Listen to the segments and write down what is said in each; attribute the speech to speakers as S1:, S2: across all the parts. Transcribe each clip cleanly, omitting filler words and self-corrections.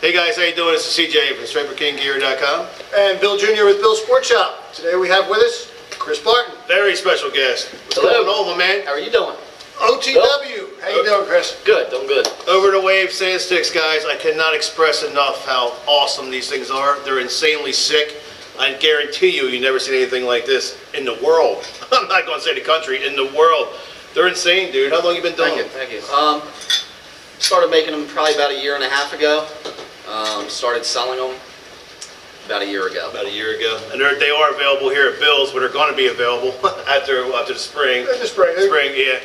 S1: Hey guys, how you doing? This is CJ from StriperKingGear.com.
S2: And Bill Jr. with Bill's Sport Shop. Today we have with us Chris Barton.
S1: Very special guest. What's
S3: Hello.
S1: going on, my man?
S3: How are you doing?
S2: OTW. How you doing, Chris?
S3: Good, doing good.
S1: Over the wave sand sticks, guys. I cannot express enough how awesome these things are. They're insanely sick. I guarantee you never seen anything like this in the world. I'm not going to say the country, in the world. They're insane, dude. How long you been doing them?
S3: Thank you. Started making them probably about a year and a half ago. Started selling them about a year ago.
S1: About a year ago. And they are available here at Bill's, but they're going to be available after the spring.
S2: In the spring.
S1: Spring, yeah.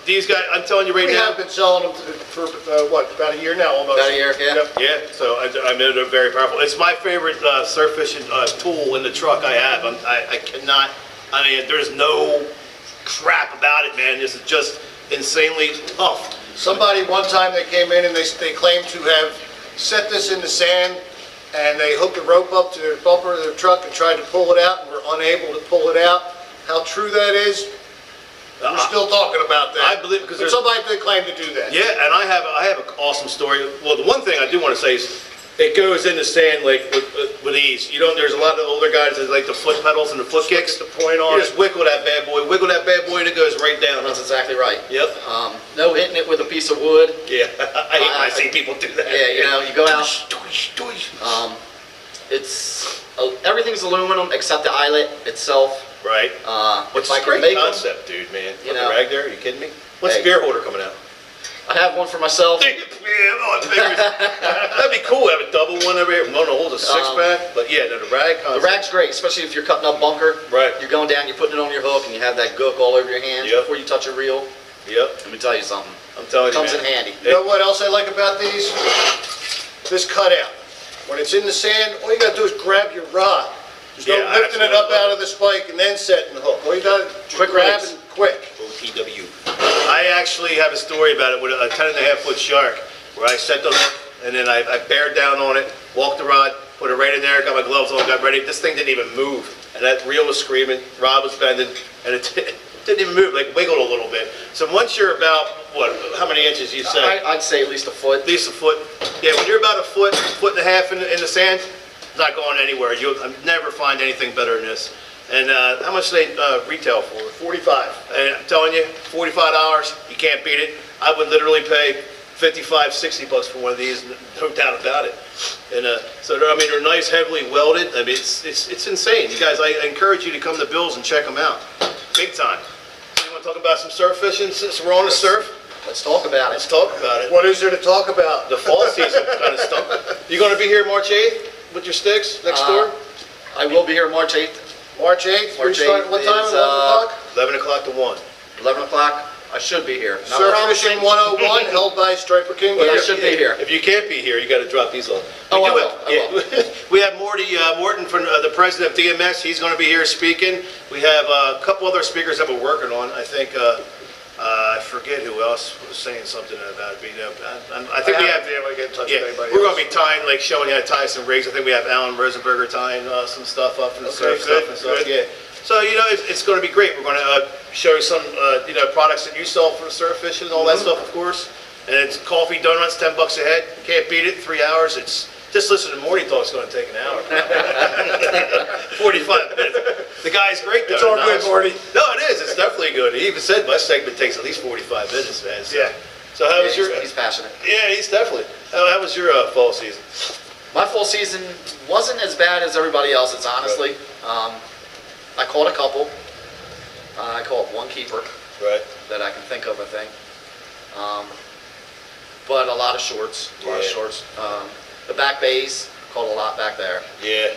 S1: These guys, I'm telling you right
S2: We
S1: now.
S2: have been selling them for what, about a year now almost?
S3: About a year, yeah.
S2: Yep.
S1: Yeah, so I mean, they're very powerful. It's my favorite surf fishing tool in the truck I have. I cannot, I mean, there's no crap about it, man. This is just insanely tough.
S2: Somebody one time they came in and they claimed to have set this in the sand and they hooked a rope up to the bumper of their truck and tried to pull it out and were unable to pull it out. How true that is, we're still talking about that.
S1: I believe because
S2: but somebody did claim to do that.
S1: Yeah, and I have an awesome story. Well, the one thing I do want to say is it goes in the sand like with ease. You know, there's a lot of older guys that like the foot pedals and the foot kicks.
S2: Get the point on
S1: you just wiggle that bad boy, and it goes right down.
S3: That's exactly right.
S1: Yep.
S3: No hitting it with a piece of wood.
S1: Yeah, I hate when I see people do that.
S3: Yeah, you know, you go out. Everything's aluminum except the eyelet itself.
S1: Right.
S3: Which
S1: It's a great concept, dude, man.
S3: You
S1: With
S3: know,
S1: the rag there, are you kidding me? When's
S3: hey.
S1: the beer holder coming out?
S3: I have one for myself.
S1: Yeah, oh, that'd be cool. Have a double one over here. One to hold a six-pack. But yeah, the rag concept.
S3: The rag's great, especially if you're cutting up bunker.
S1: Right.
S3: You're going down, you're putting it on your hook, and you have that gook all over your hands
S1: Yep.
S3: before you touch a reel.
S1: Yep.
S3: Let me tell you something.
S1: I'm telling you,
S3: Comes
S1: man.
S3: in handy.
S2: You know what else I like about these? This cutout. When it's in the sand, all you gotta do is grab your rod. There's no
S1: Yeah,
S2: lifting it up out of the spike and then setting the hook. All you gotta do
S3: Quick
S2: is grab
S3: release.
S2: and quick.
S1: OTW. I actually have a story about it with a 10.5-foot shark where I set the hook and then I bared down on it, walked the rod, put it right in there, got my gloves on, got ready. This thing didn't even move. And that reel was screaming, rod was bending, and it didn't even move, like wiggled a little bit. So once you're about, what, how many inches you say?
S3: I'd say at least a foot.
S1: At least a foot. Yeah, when you're about a foot and a half in the sand, it's not going anywhere. You'll never find anything better than this. And how much do they retail for?
S2: 45.
S1: And I'm telling you, $45, you can't beat it. I would literally pay $55, $60 for one of these, no doubt about it. And so they're, I mean, they're nice, heavily welded. I mean, it's insane. You guys, I encourage you to come to Bill's and check them out, big time. So you want to talk about some surf fishing since we're on the surf?
S3: Let's talk about
S1: Let's
S3: it.
S1: talk about it.
S2: What is there to talk about?
S1: The fall season kind of stuff. You going to be here March 8th with your sticks next door?
S3: I will be here March 8th.
S2: March 8th?
S3: March
S2: We start
S3: 8th
S2: what time?
S3: is,
S2: 11 o'clock?
S1: 11 o'clock to 1.
S3: 11 o'clock. I should be here. Not
S2: Surf
S3: promising,
S2: Fishing 101 held by Striper King.
S3: but I
S2: Gear.
S3: should be here.
S1: If you can't be here, you got to drop these off.
S3: Oh, I
S1: do
S3: will.
S1: have- We have Morton, from the president of DMS. He's going to be here speaking. We have a couple other speakers that we're working on. I think I forget who else was saying something about it. I think we have.
S2: to be able to get in touch
S1: Yeah,
S2: with anybody
S1: we're
S2: else.
S1: going to be tying, like showing you how to tie some rigs. I think we have Alan Rosenberger tying some stuff up and the
S2: Okay,
S1: surf
S2: good,
S1: stuff and stuff.
S2: good.
S1: Yeah. So you know, it's going to be great. We're going to show some products that you sell for the surf fishing and all that stuff, of course. And it's coffee, donuts, $10 a head. Can't beat it. 3 hours. It's just listen to Morty talk. It's going to take an hour. 45 minutes. The guy's great though.
S2: It's all good,
S1: Nice.
S2: Morty.
S1: No, it is. It's definitely good. He even said my segment takes at least 45 minutes, man. So,
S2: Yeah.
S1: So how was your?
S3: He's passionate.
S1: Yeah, he's definitely. How was your fall season?
S3: My full season wasn't as bad as everybody else's, honestly. I caught a couple. I caught one keeper
S1: Right.
S3: that I can think of, I think. But a lot of shorts. A lot of
S1: Yeah.
S3: shorts. The back bays, caught a lot back there.
S1: Yeah.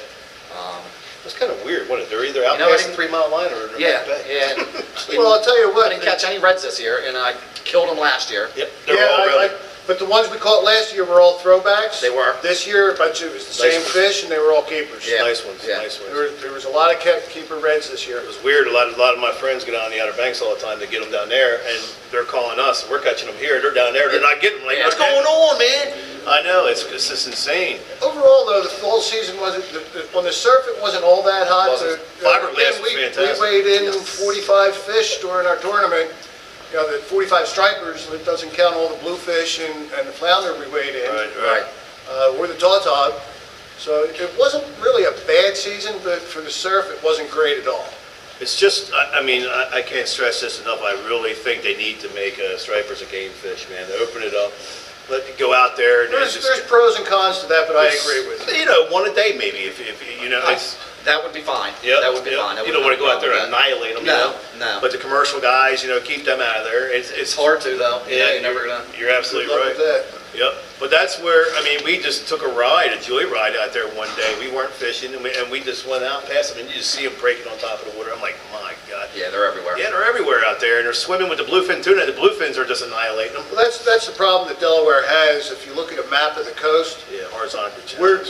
S1: It's kind of weird, wasn't it? They're either out
S3: You know, I
S1: past the
S3: didn't-
S1: 3 mile line or they're
S3: Yeah,
S1: back.
S3: yeah.
S2: Well, I'll tell you
S3: I
S2: what.
S3: didn't catch any reds this year, and I killed them last year.
S1: Yep. They're all
S2: Yeah,
S1: ready.
S2: but the ones we caught last year were all throwbacks.
S3: They were.
S2: This year, a bunch of it was the
S1: Nice
S2: same
S1: ones.
S2: fish, and they were all keepers.
S3: Yeah.
S1: Nice ones.
S3: Yeah.
S1: Nice ones.
S2: There was a lot of keeper reds this year.
S1: It was weird. A lot of my friends get on the Outer Banks all the time to get them down there, and they're calling us, and we're catching them here. They're down there. They're not getting them. Like,
S3: Yeah.
S1: what's going on, man? I know. It's just insane.
S2: Overall, though, the fall season wasn't, on the surf, it wasn't all that hot.
S3: Wasn't.
S1: Fiberglass
S2: Again,
S1: was fantastic.
S2: We weighed in
S3: Yes.
S2: 45 fish during our tournament. You know, the 45 stripers, it doesn't count all the bluefish and the flounder we weighed in.
S1: Right.
S3: Right.
S2: We're the Tautog. So it wasn't really a bad season, but for the surf, it wasn't great at all.
S1: It's just, I can't stress this enough. I really think they need to make stripers a game fish, man. To open it up, let it go out there. And
S2: There's pros and cons to that, but I agree with you.
S1: You know, one a day maybe. If you know, it's.
S3: That would be fine.
S1: Yep,
S3: That would be
S1: yep.
S3: fine.
S1: You don't want to go out there and annihilate them.
S3: No,
S1: you
S3: no.
S1: know? But the commercial guys, keep them out of there.
S3: It's hard to though.
S1: Yeah,
S3: You're never gonna.
S1: You're absolutely
S2: Good luck
S1: right.
S2: with that.
S1: Yep. But that's where, we just took a joyride out there one day. We weren't fishing, and we just went out past them, and you just see them breaking on top of the water. I'm like, my God.
S3: Yeah, they're everywhere.
S1: Yeah, they're everywhere out there, and they're swimming with the bluefin tuna. The bluefins are just annihilating them.
S2: Well, that's the problem that Delaware has. If you look at a map of the coast,
S1: Yeah, horizontal.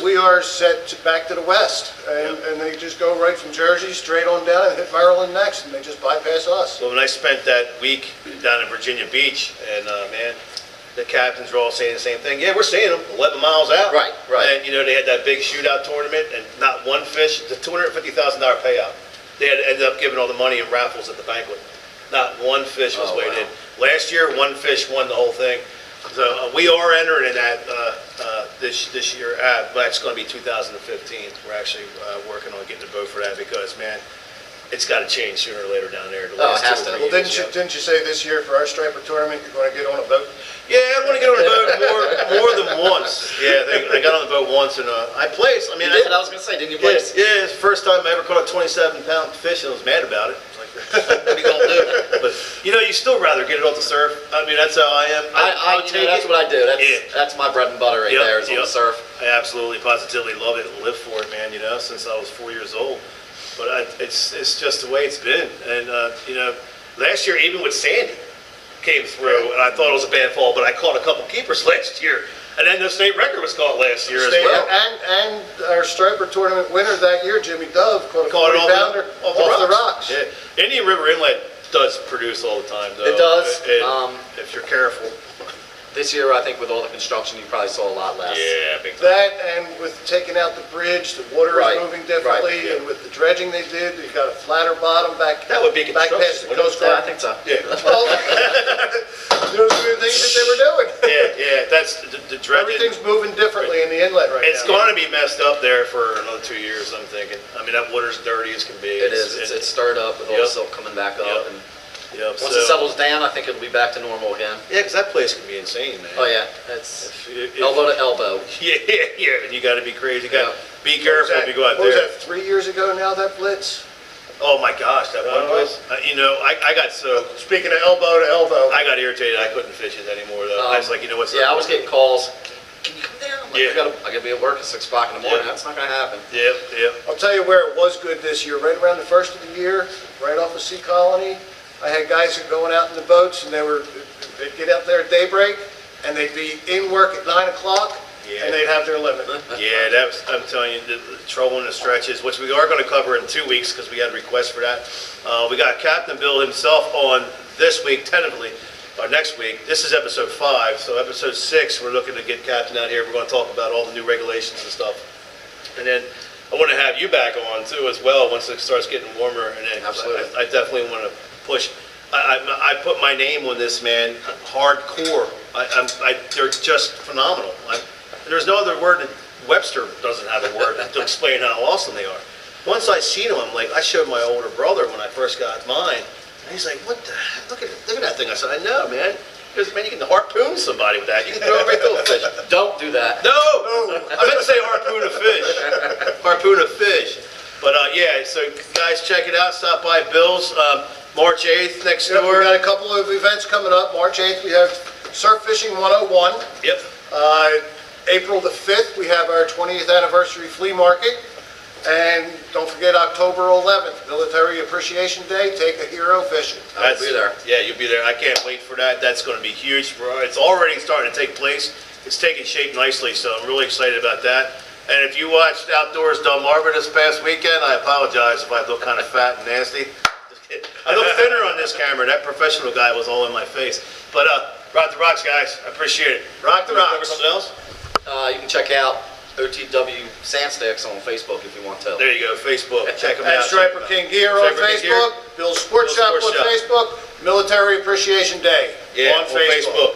S2: we are set back to the west, and they just go right from Jersey straight on down and hit Maryland next, and they just bypass us.
S1: So when I spent that week down in Virginia Beach, and man, the captains were all saying the same thing. Yeah, we're seeing them 11 miles out.
S3: Right, right.
S1: And they had that big shootout tournament, and not one fish. It's a $250,000 payout. They had ended up giving all the money in raffles at the banquet. Not one fish was
S3: Oh,
S1: weighed
S3: wow.
S1: in. Last year, one fish won the whole thing. So we are entering in that this year. That's going to be 2015. We're actually working on getting a boat for that because, man, it's got to change sooner or later down there. The
S3: Oh, it
S1: last
S3: has
S1: 2 or
S3: to.
S1: 3
S2: Well,
S1: years,
S2: didn't you say this year for our striper tournament you're going to get on a boat?
S1: Yeah, I want to get on the boat more than once. Yeah, I got on the boat once, and I placed.
S3: You did? I was gonna say, didn't you
S1: Yeah,
S3: place?
S1: it's the first time I ever caught a 27-pound fish, and I was mad about it. It's like, what are you gonna do? But you still rather get it off the surf. That's how I am. I'll take
S3: That's
S1: it.
S3: what I do.
S1: Yeah.
S3: That's my bread and butter right
S1: Yep,
S3: there. Is on
S1: yep.
S3: the surf.
S1: I absolutely, positively love it and live for it, man. Since I was 4 years old. But it's just the way it's been. And last year, even with Sandy, came through, and I thought it was a bad fall, but I caught a couple keepers last year, and then the state record was caught last year as well.
S2: And our striper tournament winner that year, Jimmy Dove, caught a
S1: Caught it
S2: 40-pounder off the rocks.
S1: Yeah, Indian River Inlet does produce all the time, though.
S3: It does.
S1: If you're careful.
S3: This year, I think with all the construction, you probably saw a lot less.
S1: Yeah, big time.
S2: That and with taking out the bridge, the water
S3: Right,
S2: is moving differently,
S1: right, yeah.
S2: and with the dredging they did, you got a flatter bottom back.
S1: That would be
S2: back past
S1: construction,
S2: the
S1: wouldn't
S2: Coast
S3: Yeah, I
S2: Guard.
S3: think so.
S1: Yeah.
S2: Well, those were the things that they were doing.
S1: Yeah, that's the dredging.
S2: Everything's moving differently in the inlet right
S1: It's
S2: now.
S1: going to be messed up there for another 2 years, I'm thinking. That water's dirty as can be.
S3: It is. It's stirred up with all the
S1: Yep.
S3: silt coming back up.
S1: Yep.
S3: And
S1: Yep,
S3: once it settles down, I think it'll be back to normal again.
S1: Yeah, because that place can be insane, man.
S3: Oh yeah, it's
S1: If-
S3: elbow to elbow.
S1: Yeah, and you got to be crazy. You got to be
S2: What was
S1: careful
S2: that-
S1: if you go out
S2: What was
S1: there.
S2: that, 3 years ago now, that blitz?
S1: Oh my gosh, that one place. I got
S2: Speaking of elbow to elbow.
S1: I got irritated. I couldn't fish it anymore though. I was like, what's
S3: Yeah, I was getting calls. Can you come down? I'm like,
S1: Yeah.
S3: I gotta be at work at 6 o'clock in the morning.
S1: Yeah.
S3: That's not gonna happen.
S1: Yep.
S2: I'll tell you where it was good this year, right around the first of the year, right off of Sea Colony. I had guys that were going out in the boats, and they'd get out there at daybreak, and they'd be in work at 9 o'clock,
S1: Yeah.
S2: and they'd have their limit.
S1: Yeah, I'm telling you, the trouble in the stretches, which we are going to cover in 2 weeks because we got a request for that. We got Captain Bill himself on this week, tentatively, or next week. This is episode 5, so episode 6, we're looking to get Captain out here. We're going to talk about all the new regulations and stuff. And then I want to have you back on too as well once it starts getting warmer. And then
S3: Absolutely.
S1: I definitely want to push. I put my name on this, man. Hardcore. They're just phenomenal. There's no other word. Webster doesn't have a word to explain how awesome they are. Once I seen them, I showed my older brother when I first got mine. And he's like, "What the heck? Look at that thing." I said, "I know, man. Because, man, you can harpoon somebody with that. You can throw it right through a fish."
S3: Don't do that.
S1: No! I meant to say harpoon a fish. Harpoon a fish. But, yeah, so guys, check it out. Stop by Bill's. March 8th next
S2: Yep,
S1: door.
S2: we got a couple of events coming up. March 8th, we have Surf Fishing 101.
S1: Yep.
S2: April the 5th, we have our 20th anniversary flea market. And don't forget October 11th, Military Appreciation Day, take a hero fishing.
S3: I'll be there.
S1: Yeah, you'll be there. I can't wait for that. That's going to be huge. It's already starting to take place. It's taking shape nicely, so I'm really excited about that. And if you watched Outdoors Delmarva this past weekend, I apologize if I look kind of fat and nasty. Just kidding. I look thinner on this camera. That professional guy was all in my face. But rock the rocks, guys. I appreciate it.
S2: Rock the
S1: Can we cover
S2: rocks.
S1: something else?
S3: You can check out OTW Sandsticks on Facebook if you want to.
S1: There you go, Facebook. Check them
S2: And
S1: out.
S2: Striper King Gear on
S1: Striper King Gear.
S2: Facebook, Bill's Sports
S1: Bill's
S2: Shop
S1: Sports
S2: on
S1: Shop.
S2: Facebook, Military Appreciation Day
S1: Yeah,
S2: on Facebook.